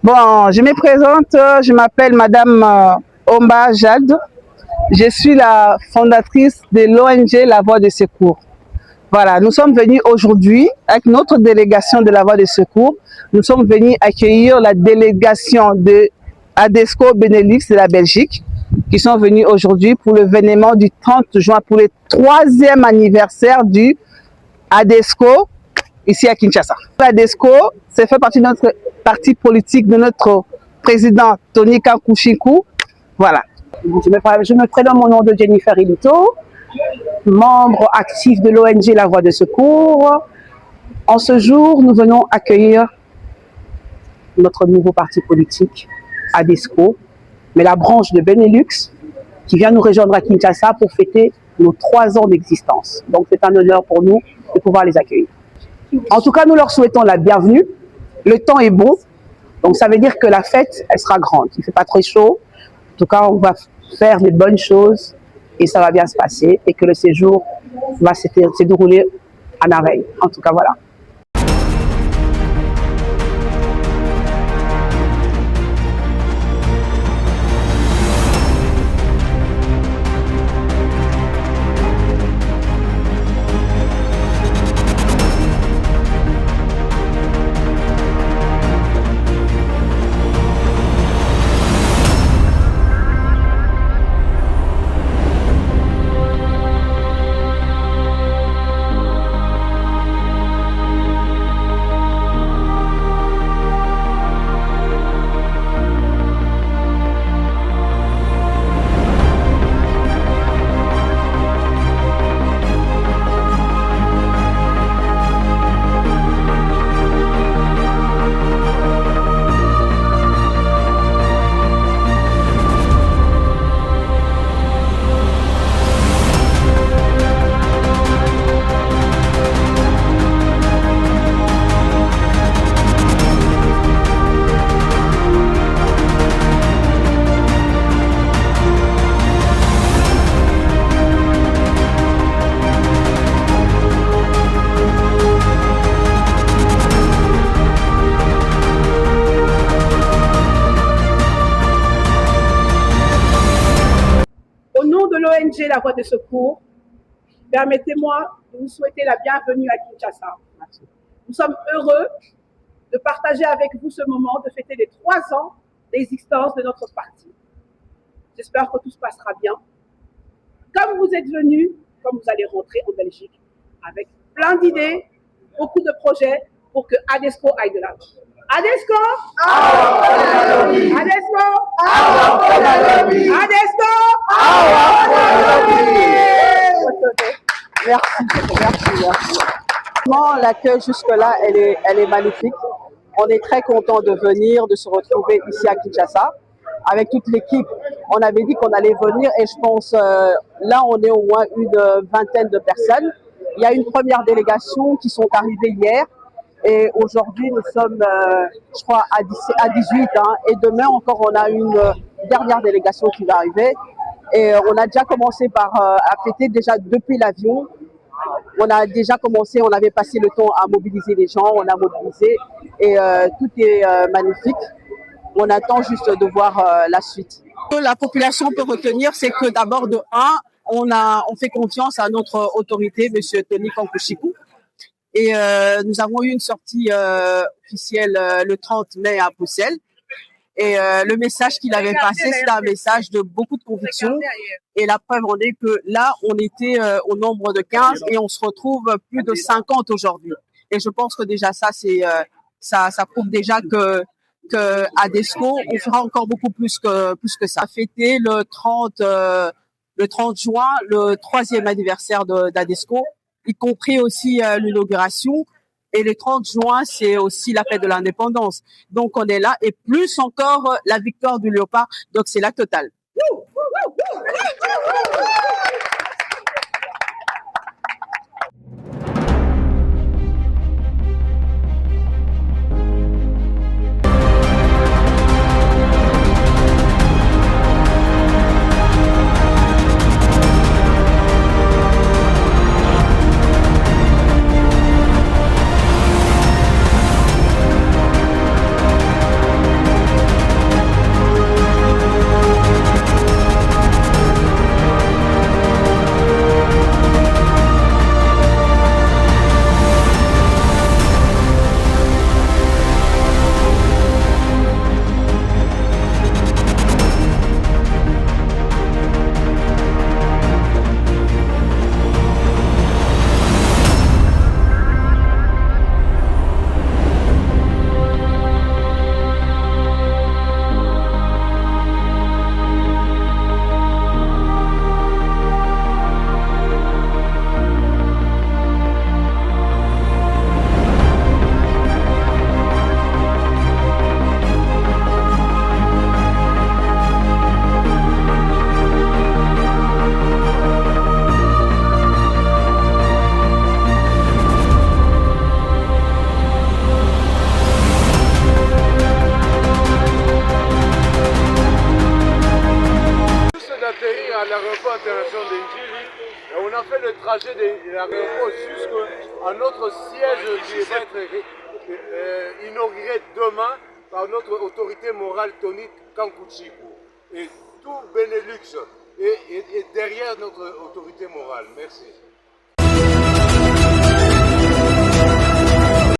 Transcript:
Bon, je me présente, je m'appelle Madame Omba Jade. Je suis la fondatrice de l'ONG La Voie de Secours. Voilà, nous sommes venus aujourd'hui avec notre délégation de La Voie de Secours. Nous sommes venus accueillir la délégation de ADESCO Benelux de la Belgique qui sont venus aujourd'hui pour l'événement du 30 juin, pour le 3e anniversaire du ADESCO ici à Kinshasa. L'ADESCO, c'est fait partie de notre parti politique, de notre président Tony Kankushinku. Voilà. Je me présente, mon nom de Jennifer Ilito, membre actif de l'ONG La Voie de Secours. En ce jour, nous venons accueillir notre nouveau parti politique, ADESCO, mais la branche de Benelux, qui vient nous rejoindre à Kinshasa pour fêter nos 3 ans d'existence. Donc c'est un honneur pour nous de pouvoir les accueillir. En tout cas, nous leur souhaitons la bienvenue. Le temps est bon, donc ça veut dire que la fête, elle sera grande. Il ne fait pas très chaud. En tout cas, on va faire des bonnes choses et ça va bien se passer et que le séjour va se dérouler à merveille. En tout cas, voilà. Au nom de l'ONG La Voie de Secours, permettez-moi de vous souhaiter la bienvenue à Kinshasa. Nous sommes heureux de partager avec vous ce moment, de fêter les 3 ans d'existence de notre parti. J'espère que tout se passera bien. Comme vous êtes venus, comme vous allez rentrer en Belgique, avec plein d'idées, beaucoup de projets pour que ADESCO aille de l'avant. ADESCO! ADESCO! ADESCO! Merci. L'accueil jusque-là, elle est magnifique. On est très content de venir, de se retrouver ici à Kinshasa avec toute l'équipe. On avait dit qu'on allait venir et je pense là on est au moins une vingtaine de personnes. Il y a une première délégation qui sont arrivées hier et aujourd'hui nous sommes je crois à 18 et demain encore on a une dernière délégation qui va arriver et on a déjà commencé à fêter déjà depuis l'avion. On a déjà commencé, on avait passé le temps à mobiliser les gens, on a mobilisé et tout est magnifique. On attend juste de voir la suite. La population peut retenir, c'est que d'abord de on fait confiance à notre autorité, Monsieur Tony Kankushinku. Et nous avons eu une sortie officielle le 30 mai à Bruxelles. Et le message qu'il avait passé, c'était un message de beaucoup de conviction. Et la preuve en est que là, on était au nombre de 15 et on se retrouve plus de 50 aujourd'hui. Et je pense que déjà ça, ça prouve déjà que ADESCO, on fera encore beaucoup plus que ça. Fêter le 30 juin, le 3e anniversaire d'ADESCO, y compris aussi l'inauguration. Et le 30 juin, c'est aussi la fête de l'indépendance. Donc, on est là. Et plus encore, la victoire du Léopard. Donc, c'est la totale. l'aéroport international d'Injili. Et on a fait le trajet de l'aéroport jusqu'à notre siège qui va être inauguré demain par notre autorité morale Tony Kankuchiku. Et tout Benelux est derrière notre autorité morale. Merci.